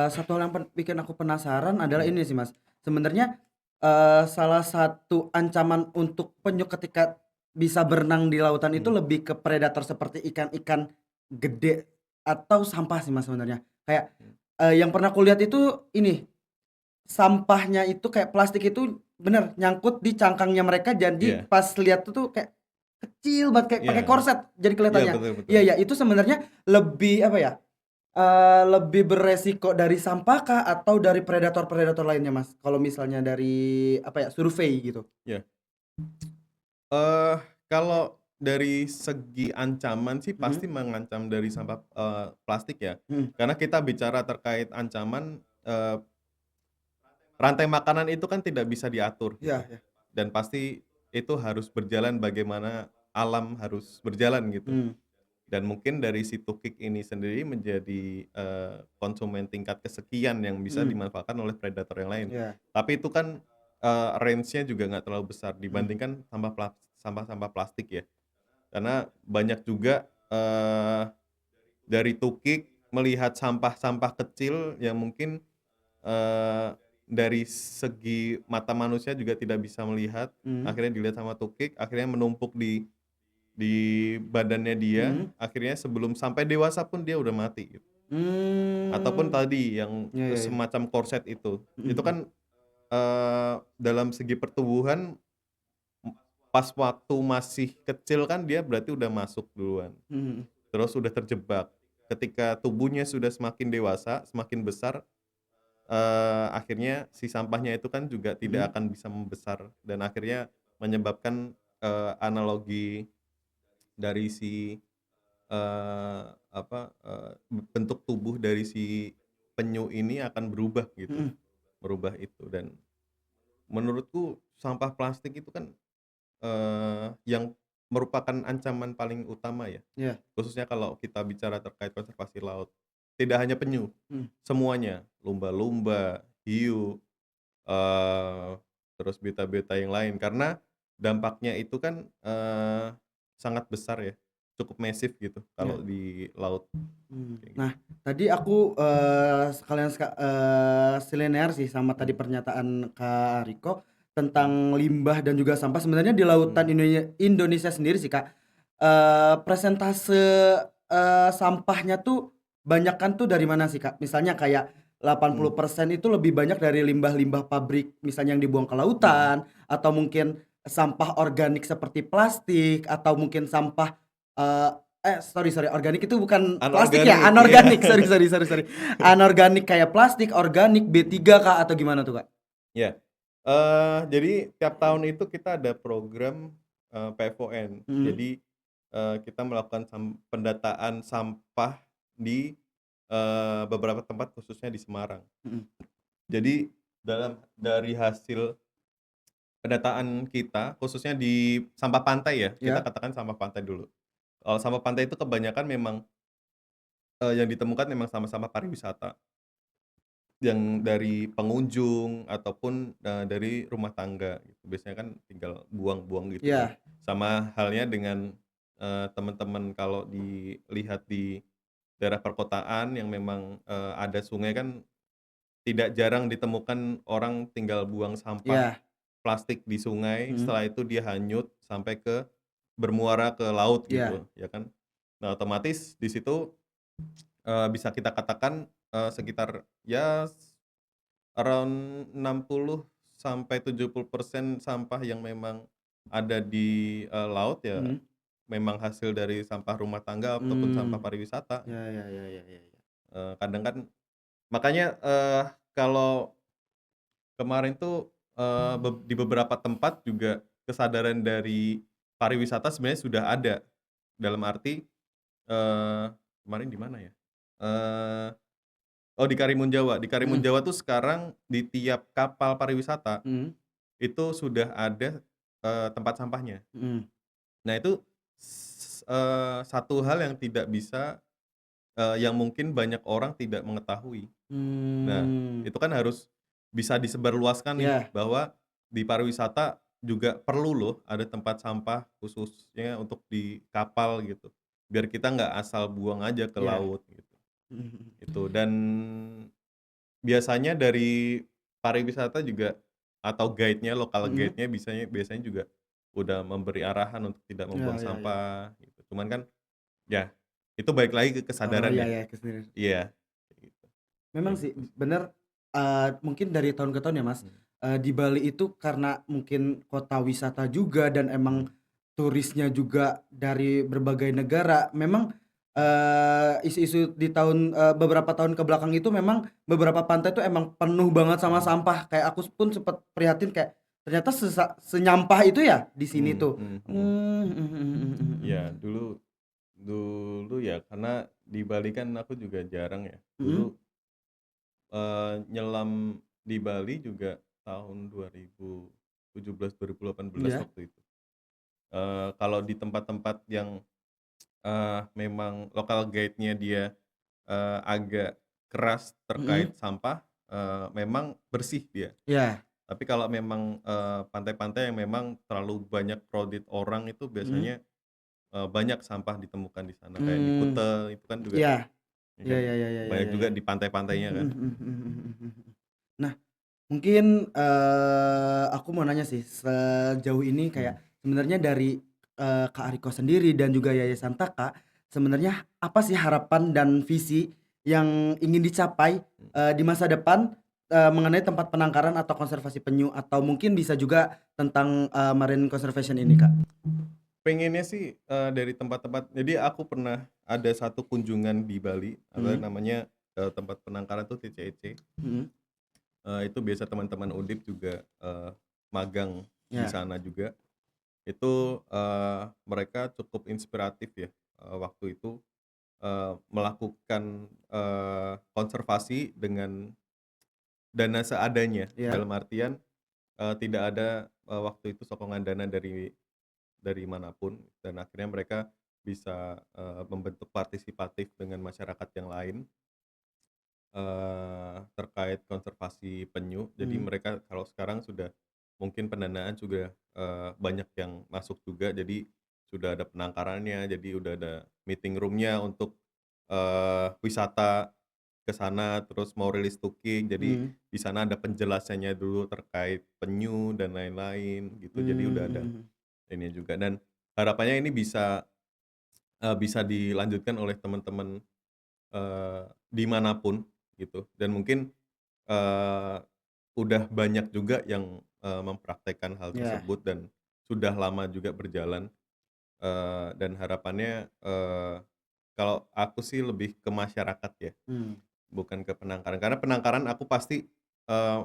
satu hal yang bikin aku penasaran adalah Mhm, ini sih, Mas. Sebenarnya, salah satu ancaman untuk penyu ketika bisa berenang di lautan itu mhm, lebih ke predator seperti ikan-ikan gede atau sampah sih, Mas, sebenarnya. Kayak, mhm. yang pernah kulihat itu ini, sampahnya itu kayak plastik itu bener nyangkut di cangkangnya mereka jadi Iya, pas lihat tuh kayak kecil banget kayak pakai iya, korset jadi iya, kelihatannya. betul, betul. Iya, iya, itu sebenarnya lebih apa ya, lebih beresiko dari sampah kah atau dari predator-predator lainnya, Mas? Kalau misalnya dari apa ya, survei gitu? Iya. Eee, Kalau dari segi ancaman sih Mhm, pasti mengancam dari sampah, plastik ya. mhm. Karena kita bicara terkait ancaman, rantai makanan itu kan tidak bisa diatur gitu, Iya, iya. dan pasti itu harus berjalan bagaimana alam harus berjalan gitu. Mmm, Dan mungkin dari si tukik ini sendiri menjadi, konsumen tingkat kesekian yang bisa mhm, dimanfaatkan oleh predator yang lain. iya, Tapi itu kan, range-nya juga nggak terlalu besar mhm, dibandingkan sampah-sampah plastik ya. Karena banyak juga, dari tukik melihat sampah-sampah kecil yang mungkin, eee, dari segi mata manusia juga tidak bisa melihat, mhm, akhirnya dilihat sama tukik, akhirnya menumpuk di badannya dia, mhm, akhirnya sebelum sampai dewasa pun dia udah mati gitu. Ataupun mmm, tadi yang, iya, iya, iya, semacam korset mhm, itu mhm, kan, dalam segi pertumbuhan, pas waktu masih kecil kan dia berarti udah masuk duluan, mhm, mhm, terus udah terjebak. Ketika tubuhnya sudah semakin dewasa, semakin besar, akhirnya si sampahnya itu kan juga tidak mhm, akan bisa membesar dan akhirnya menyebabkan, analogi dari si bentuk tubuh dari si penyu ini akan berubah gitu, mhm, merubah itu dan menurutku sampah plastik itu kan, yang merupakan ancaman paling utama ya, iya, khususnya kalau kita bicara terkait konservasi laut. Tidak hanya penyu, mhm, semuanya, lumba-lumba, hiu, eee, terus beta-beta yang lain karena dampaknya itu kan, sangat besar ya, cukup masif gitu iya. kalau di laut, kayak Nah, gitu. tadi aku, sekalian selinear sih sama tadi Mhm, pernyataan Kak Riko mhm, tentang limbah dan juga sampah. Sebenarnya di lautan mhm, Indonesia sendiri sih, Kak, persentase, sampahnya tuh banyakan tuh dari mana sih, Kak? Misalnya kayak mhm, 80% itu lebih banyak dari limbah-limbah pabrik misalnya yang dibuang ke mhm. lautan, atau mungkin sampah organik seperti plastik, atau mungkin sampah, eee sorry, organik itu bukan plastik ya? Anorganik, iya. Anorganik, sorry. Anorganik kayak plastik, organik, B3 Kak, atau gimana tuh, Kak? Iya, jadi tiap tahun itu kita ada program, PFON. Mhm, Jadi, kita melakukan pendataan sampah di, beberapa tempat khususnya di Semarang. mhm, Jadi dari hasil pendataan kita, khususnya di sampah pantai ya, kita iya, katakan sampah pantai dulu. Kalau sampah pantai itu kebanyakan memang, yang ditemukan memang sampah-sampah pariwisata, yang dari pengunjung ataupun, dari rumah tangga gitu. Biasanya kan tinggal buang-buang gitu kan. iya, Sama halnya dengan, teman-teman kalau dilihat di daerah perkotaan yang memang, ada sungai kan tidak jarang ditemukan orang tinggal buang sampah iya, plastik di sungai, mhm, setelah itu dia hanyut sampai ke bermuara ke laut iya, gitu, ya kan. Nah, otomatis di situ, bisa kita katakan, sekitar ya around 60 sampai 70% sampah yang memang ada di, laut ya mhm, memang hasil dari sampah rumah tangga ataupun sampah mmm, pariwisata iya, gitu. iya, iya, iya, iya, iya, Kadang kan makanya, kalau kemarin tuh, di beberapa tempat juga kesadaran dari pariwisata sebenarnya sudah ada. Dalam arti, eee, kemarin di mana ya? Eee, oh di Karimun Jawa. Di Karimun mhm, Jawa tuh sekarang di tiap kapal pariwisata mhm, itu sudah ada, tempat sampahnya. mhm, Nah itu satu hal yang tidak bisa, yang mungkin banyak orang tidak mengetahui. Nah, mmm, itu kan harus bisa disebarluaskan nih, iya, bahwa di pariwisata juga perlu loh ada tempat sampah khususnya untuk di kapal gitu. biar kita nggak asal buang aja ke Iya. laut gitu. Mhm. Itu dan biasanya dari pariwisata juga atau guide-nya, lokal Mhm. guide-nya biasanya biasanya juga udah memberi arahan untuk tidak Iya membuang iya iya. sampah gitu. Cuman kan ya itu balik lagi ke Oh, kesadaran iya ya. iya, kesini. Iya, kayak gitu. Memang Kayak sih, gitu sih. bener, mungkin dari tahun ke tahun ya, Mas, Mhm di Bali itu karena mungkin kota wisata juga dan mhm emang turisnya juga dari berbagai negara, memang, isu-isu di tahun beberapa tahun ke belakang itu memang beberapa pantai tuh emang penuh banget sama mhm sampah, kayak aku pun sempet prihatin kayak, ternyata senyampah itu ya di sini mhm tuh. mhm mhm. Mmm, mhm mhm mhm mhm Iya, mhm. dulu dulu ya karena di Bali kan aku juga jarang ya. Dulu, Mhm? nyelam di Bali juga tahun 2017, 2018 Iya? waktu itu. Kalau di tempat-tempat yang, memang lokal guide-nya dia, agak keras terkait Mhm? sampah, memang bersih dia. Iya. Tapi kalau memang, pantai-pantai yang memang terlalu banyak crowded orang itu Mhm? biasanya, banyak sampah ditemukan di sana. Kayak di Mmm, Kuta itu kan juga iya. ya Iya kan, iya iya iya iya banyak iya juga iya. di pantai-pantainya Mhm kan. mhm mhm mhm mhm mhm. Nah, mungkin, aku mau nanya sih, sejauh ini Mhm kayak sebenarnya dari, Kak Ariko sendiri dan juga Yayasan Taka, sebenarnya apa sih harapan dan visi yang ingin dicapai, mhm. di masa depan, mengenai tempat penangkaran atau konservasi penyu atau mungkin bisa juga tentang, marine conservation ini, Kak? Pengennya sih, dari tempat-tempat jadi aku pernah ada satu kunjungan di Bali, apa Mhm namanya, tempat penangkaran tuh TCEC, mhm. itu biasa teman-teman Undip juga, magang di Iya sana juga. Itu, mereka cukup inspiratif ya, waktu itu, melakukan, konservasi dengan dana seadanya. iya. Dalam artian, tidak ada, waktu itu sokongan dana dari manapun dan akhirnya mereka bisa, membentuk partisipatif dengan masyarakat yang lain, terkait konservasi penyu. Jadi Mhm mereka kalau sekarang sudah mungkin pendanaan juga, banyak yang masuk juga, jadi sudah ada penangkarannya, jadi udah ada meeting room-nya untuk, wisata ke sana, terus mau rilis tuking, jadi mhm. di sana ada penjelasannya dulu terkait penyu dan lain-lain gitu. Jadi Mmm, udah mhm ada mhm. ini juga dan harapannya ini bisa dilanjutkan oleh teman-teman, di manapun gitu dan mungkin, eee, udah banyak juga yang, mempraktekkan hal Iya. tersebut dan sudah lama juga berjalan, dan harapannya, kalau aku sih lebih ke masyarakat ya, Mmm, bukan ke penangkaran. Karena penangkaran aku pasti, eee,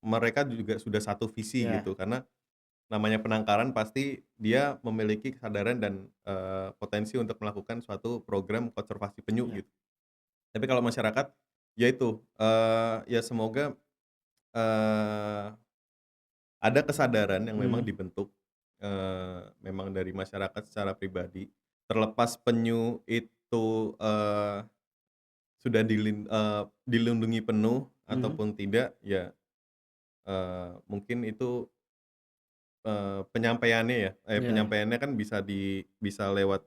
mereka juga sudah satu visi iya gitu karena namanya penangkaran pasti dia memiliki kesadaran dan, potensi untuk melakukan suatu program konservasi penyu iya. gitu. Tapi kalau masyarakat, ya itu, ya semoga, eee, ada kesadaran yang memang Mhm, dibentuk, memang dari masyarakat secara pribadi, terlepas penyu itu, sudah dilindungi penuh mhm, ataupun tidak, ya, mungkin itu penyampaiannya ya, iya, penyampaiannya kan bisa lewat,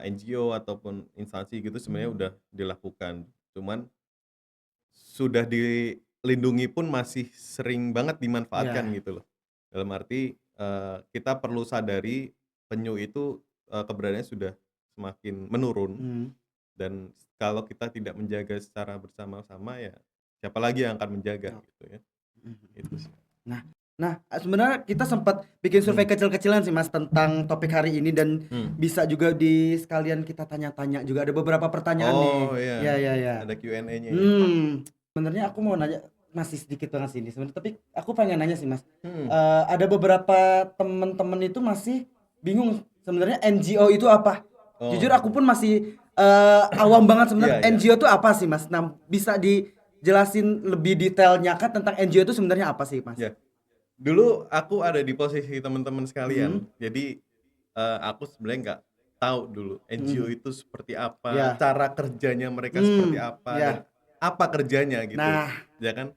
NGO ataupun instansi gitu sebenarnya udah dilakukan. Cuman sudah dilindungi pun masih sering banget dimanfaatkan iya, gitu loh. Dalam arti, kita perlu sadari penyu itu, keberadaannya sudah semakin menurun mhm, dan kalau kita tidak menjaga secara bersama-sama ya siapa lagi yang akan menjaga oh, gitu ya, mhm. itu sih. Nah nah, sebenarnya kita sempat bikin survei Mhm, kecil-kecilan sih, Mas, tentang topik hari ini dan mmm. bisa juga sekalian kita tanya-tanya juga, ada beberapa pertanyaan nih. Oh iya, Iya iya iya. ada Q&A-nya ya? Sebenarnya aku mau nanya masih sedikit banget sih ini sebenarnya, tapi aku pengen nanya sih, Mas, Mhm. ada beberapa temen-temen itu masih bingung sebenarnya NGO itu apa? Jujur Oh, aku pun masih, awam banget sebenarnya iya iya, NGO itu apa sih, Mas? Nah, bisa dijelasin lebih detailnya kan tentang NGO itu sebenarnya apa sih, Mas? iya. Dulu aku ada di posisi teman-teman sekalian. Mhm, Jadi, aku sebenarnya nggak tahu dulu NGO mhm, itu seperti apa, iya, cara kerjanya mereka seperti apa, dan iya. apa kerjanya gitu, Nah, ya kan.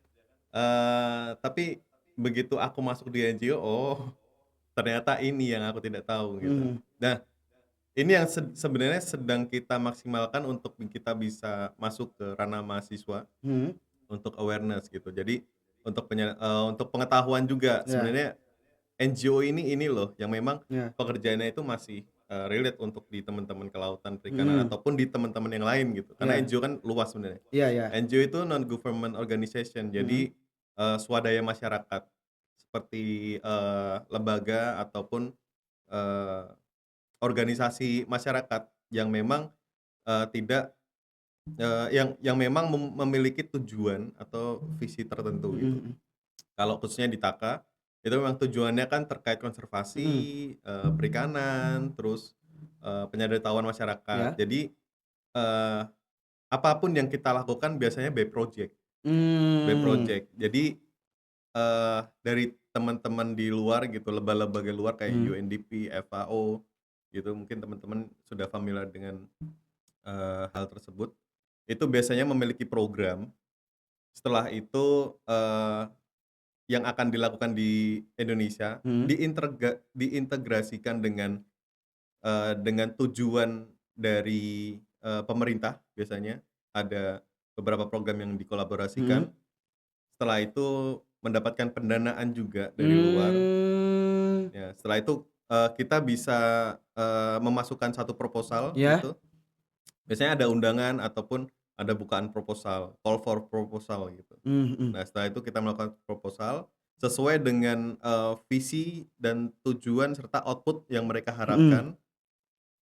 Tapi begitu aku masuk di NGO, oh ternyata ini yang aku tidak tahu gitu. mhm, Nah, ini yang sebenarnya sedang kita maksimalkan untuk kita bisa masuk ke ranah mahasiswa Mhm, untuk awareness gitu. Jadi untuk pengetahuan juga iya, sebenarnya NGO ini loh yang memang iya, pekerjaannya itu masih, relate untuk di teman-teman kelautan perikanan mhm, ataupun di teman-teman yang lain gitu. Karena iya, NGO kan luas sebenarnya. iya, iya, NGO itu non government organization, mhm, jadi, swadaya masyarakat seperti, lembaga ataupun, eee, organisasi masyarakat yang memang, tidak, yang memang memiliki tujuan atau visi tertentu gitu. mhm, Kalau khususnya di Taka, itu memang tujuannya kan terkait konservasi, mhm, perikanan, terus, penyadaran masyarakat. iya, Jadi, eee, apa yang kita lakukan biasanya by mmm, project. Jadi, dari teman-teman di luar gitu, lembaga-lembaga luar kayak mhm, UNDP, FAO gitu, mungkin teman-teman sudah familiar dengan, hal tersebut. Itu biasanya memiliki program, setelah itu, yang akan dilakukan di Indonesia, mhm, diintegrasikan dengan tujuan dari, pemerintah biasanya, ada beberapa program yang mhm, dikolaborasikan, setelah itu mendapatkan pendanaan juga dari luar, mmm, ya setelah itu, kita bisa, memasukkan satu proposal iya, gitu, biasanya ada undangan ataupun ada bukaan proposal, call for proposal gitu. mhm, mhm, Nah, setelah itu kita melakukan proposal sesuai dengan, visi dan tujuan serta output yang mereka mhm, harapkan.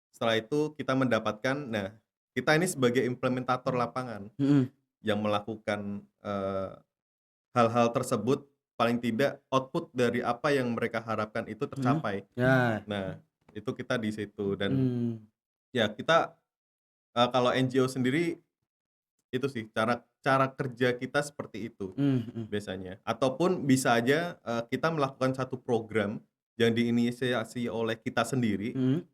Setelah itu kita mendapatkan, nah, kita ini sebagai implementator lapangan mhm, yang melakukan, hal-hal tersebut, paling tidak output dari apa yang mereka harapkan itu mhm, tercapai. ya, Nah, itu kita di situ dan mmm, ya kita, kalau NGO sendiri itu sih cara cara kerja kita seperti itu. mhm, mhm, Biasanya, ataupun bisa aja, kita melakukan satu program yang diinisiasi oleh kita sendiri, mhm,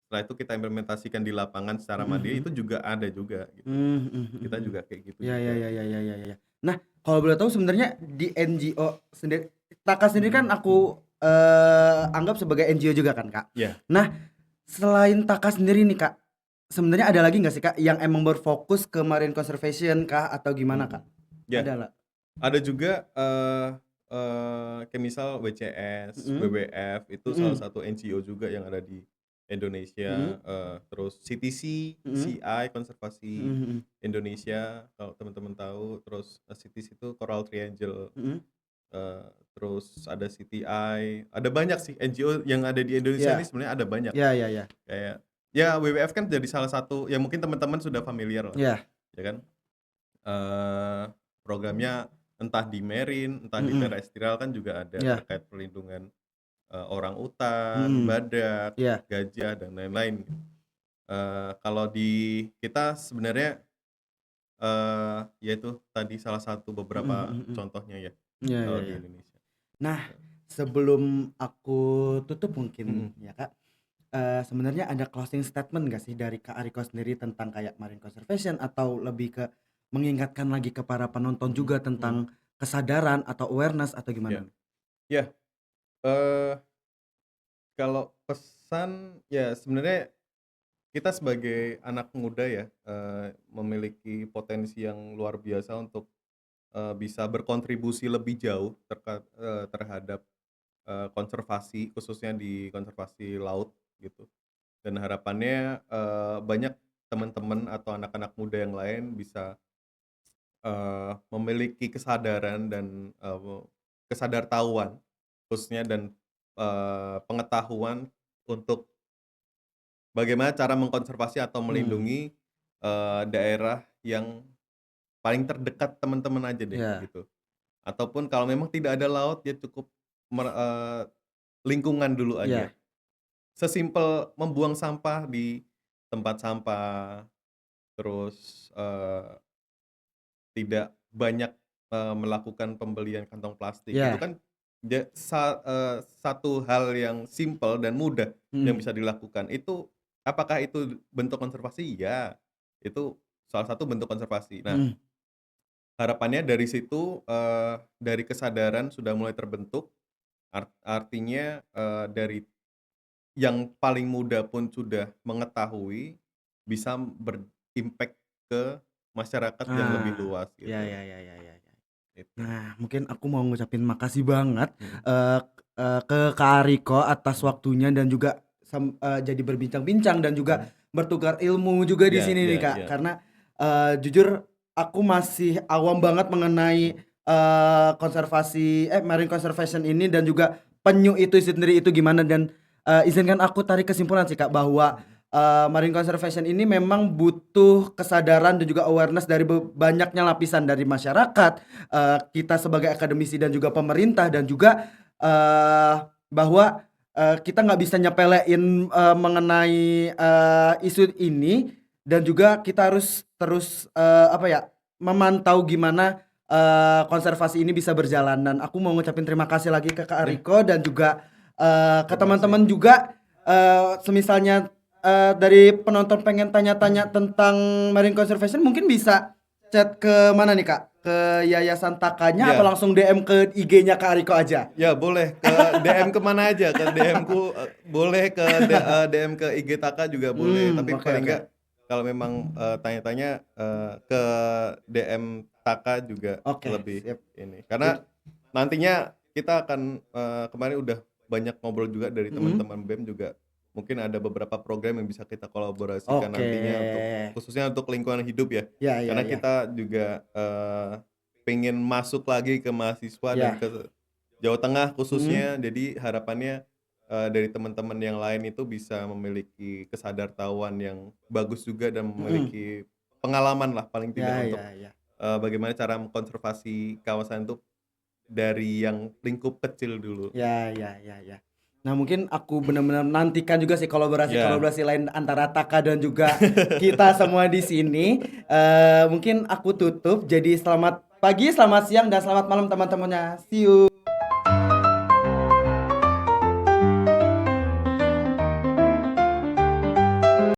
setelah itu kita implementasikan di lapangan secara mhm, mandiri, mhm. itu juga ada juga gitu. Mmm, mhm, mhm, Kita mhm. juga kayak gitu Ya, ya, juga. ya, ya, ya, ya, ya. Nah, kalau boleh tahu sebenarnya di NGO sendiri, Kakak sendiri kan Mhm. aku, anggap sebagai NGO juga kan, Kak. Iya, Nah, selain Kakak sendiri nih, Kak, sebenarnya ada lagi nggak sih, Kak, yang emang berfokus ke marine conservation kah atau gimana, mhm. Kak? Iya, Ada nggak? ada juga, kayak misal WCS, Mhm, WWF itu salah mhm, satu NGO juga yang ada di Indonesia, mhm, terus CTC, mhm, CI, Konservasi mhm, mhm, Indonesia kalau teman-teman tahu, terus, CTC itu Coral Triangle. mhm. Terus ada CTI, ada banyak sih NGO yang ada di Indonesia ini Iya, sebenarnya ada banyak. iya, iya, iya, Kayak, ya WWF kan jadi salah satu yang mungkin teman-teman sudah familiar lah, iya, ya kan? Eee, Programnya entah di marine, entah di mhm, terestrial kan juga ada iya, terkait perlindungan, orang utan, mhm, badak, iya, gajah, dan lain-lain. Kalau di kita sebenarnya, ya tadi salah satu mhm, beberapa mhm, mhm. contohnya ya, Iya, iya, kalau di iya. Indonesia. Nah, sebelum aku tutup mungkin Mhm, ya, Kak, sebenarnya ada closing statement nggak sih dari Kak Ariko sendiri tentang kayak marine conservation atau lebih ke mengingatkan lagi ke para penonton mhm, juga mhm, tentang kesadaran atau awareness atau iya. gimana nih? Iya, eee, kalau pesan ya sebenarnya kita sebagai anak muda ya, memiliki potensi yang luar biasa untuk, bisa berkontribusi lebih jauh terhadap, konservasi khususnya di konservasi laut gitu. Dan harapannya, banyak teman-teman atau anak-anak muda yang lain bisa, memiliki kesadaran dan, kesadartahuan khususnya dan, pengetahuan untuk bagaimana cara mengkonservasi atau Mmm, melindungi, daerah yang paling terdekat teman-teman aja deh iya, gitu. Ataupun kalau memang tidak ada laut ya cukup lingkungan dulu aja. iya, Sesimpel membuang sampah di tempat sampah, terus, tidak banyak, melakukan pembelian kantong plastik, itu iya, kan satu hal yang simpel dan mudah yang mhm, bisa dilakukan. Itu apakah itu bentuk konservasi? Ya, itu salah satu bentuk konservasi. Nah, mhm, harapannya dari situ, dari kesadaran sudah mulai terbentuk, artinya, dari yang paling muda pun sudah mengetahui, bisa berimpact ke masyarakat yang lebih Ah, luas ya gitu, ya ya ya ya ya. itu. Nah, mungkin aku mau ngucapin makasih banget, Mhm. ke Kak Ariko atas waktunya dan juga jadi berbincang-bincang dan juga Mhm. bertukar ilmu juga di Iya sini iya nih, Kak. iya. Karena, jujur aku masih awam banget mengenai, Mhm. marine conservation ini dan juga penyu itu sendiri itu gimana dan, izinkan aku tarik kesimpulan sih, Kak, bahwa, Mhm. marine conservation ini memang butuh kesadaran dan juga awareness dari banyaknya lapisan dari masyarakat, kita sebagai akademisi dan juga pemerintah dan juga, bahwa, kita nggak bisa nyepelein, mengenai, isu ini dan juga kita harus terus, apa ya, memantau gimana, konservasi ini bisa berjalan dan aku mau ngucapin terima kasih lagi ke Kak Iya, Ariko dan juga, ke terima kasih. teman-teman juga, semisalnya, dari penonton pengen tanya-tanya tentang marine conservation mungkin bisa chat ke mana nih, Kak? Ke Yayasan Takanya atau Iya, langsung DM ke IG-nya Kak Ariko aja? ya boleh ke DM ke mana aja, ke DM-ku, boleh ke DM ke IG Taka juga boleh, tapi Oke paling oke. enggak kalau memang, tanya-tanya, ke DM Taka juga Oke, lebih sip. ini. Jadi Karena nantinya kita akan, kemarin udah banyak ngobrol juga dari mhm, teman-teman BEM juga, mungkin ada beberapa program yang bisa kita kolaborasikan oke. nantinya untuk khususnya untuk lingkungan hidup ya. Ya ya Karena ya. kita juga, pengen masuk lagi ke mahasiswa dan Ya, ke Jawa Tengah mhm khususnya, jadi harapannya, dari teman-teman yang lain itu bisa memiliki kesadartahuan yang bagus juga dan mhm. memiliki pengalaman lah paling tidak Ya untuk, ya ya. bagaimana cara mengkonservasi kawasan itu dari yang lingkup kecil dulu. Ya ya ya ya. Nah, mungkin aku benar-benar nantikan juga sih Ya. kolaborasi-kolaborasi lain antara Taka dan juga kita semua di sini. Mungkin aku tutup, jadi selamat pagi, selamat siang, dan selamat malam teman-temannya. See you.